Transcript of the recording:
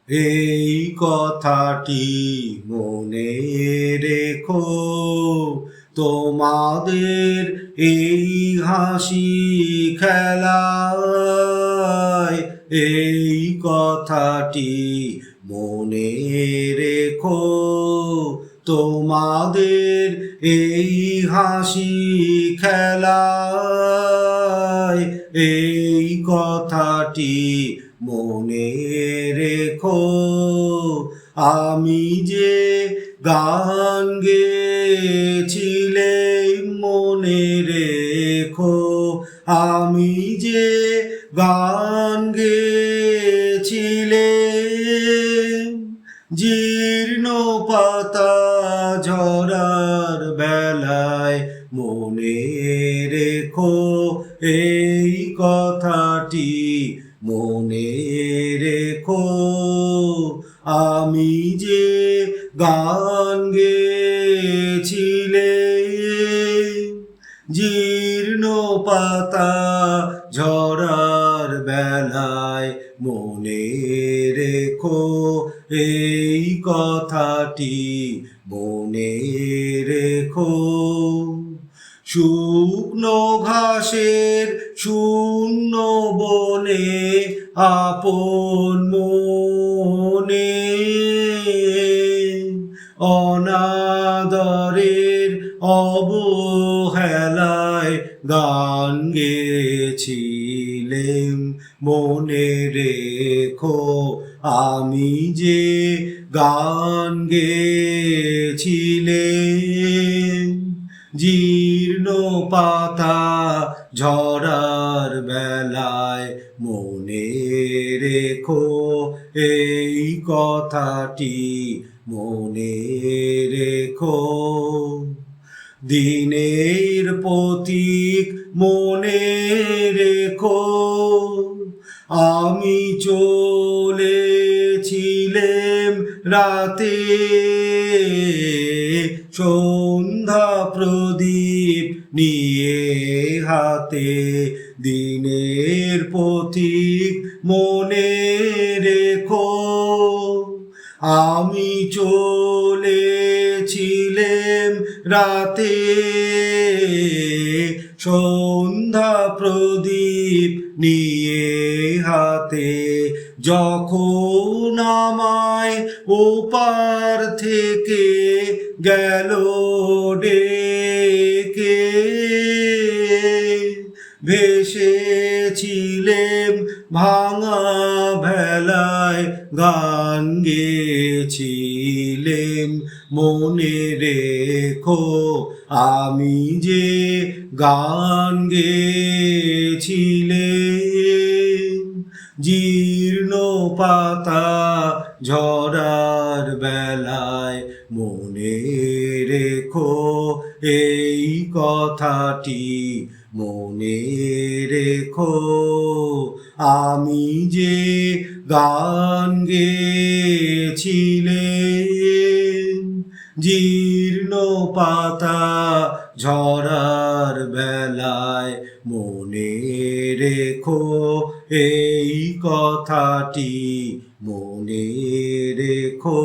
এই কথাটি মনে রেখো, তোমাদের এই হাসি খেলায়। এই কথাটি মনে রেখো, তোমাদের এই হাসি খেলায়। এই কথাটি মনে রেখো, আমি যে গান গেয়েছিলে মনে রেখো, আমি যে গান গেয়েছিলে। জীর্ণ পাতা ঝরার বেলায় মনে রেখো, এই কথাটি মনে রেখো, আমি যে গান গেয়েছিলে। জীর্ণ পাতা ঝরার বেলায় মনে রেখো, এই কথাটি মনে রেখো। শুকনো ঘাসের শূন্য বনে আপন মনে অনাদরের অবহেলায় গান গেয়েছিলেম মনে রেখো, আমি যে গান গেয়েছিলেম। জীর্ণ পাতা ঝরার বেলায় মনে রেখো, এই কথাটি মনে রেখো। দিনের প্রতীক মনে রেখো, আমি চলেছিলেম রাতে, সন্ধ্যা প্রদীপ নিয়ে হাতে। দিনের প্রতীক মনে রেখো, আমি চলেছিলেম রাতে, সন্ধ্যা প্রদীপ নিয়ে হাতে। যখন আমায় ওপার থেকে গেল ডেকে, ভেসেছিলেম ভাঙা ভেলায়, গান গেয়েছিলেম মনে রেখো, আমি যে গান গেয়েছিলেম। জীর্ণ পাতা ঝরার বেলায় মনে রেখো, এই কথাটি মনে রেখো, আমি যে গান গেয়েছিলেম। জীর্ণ পাতা ঝরার বেলায় মনে রেখো, এই কথাটি মনে রেখো।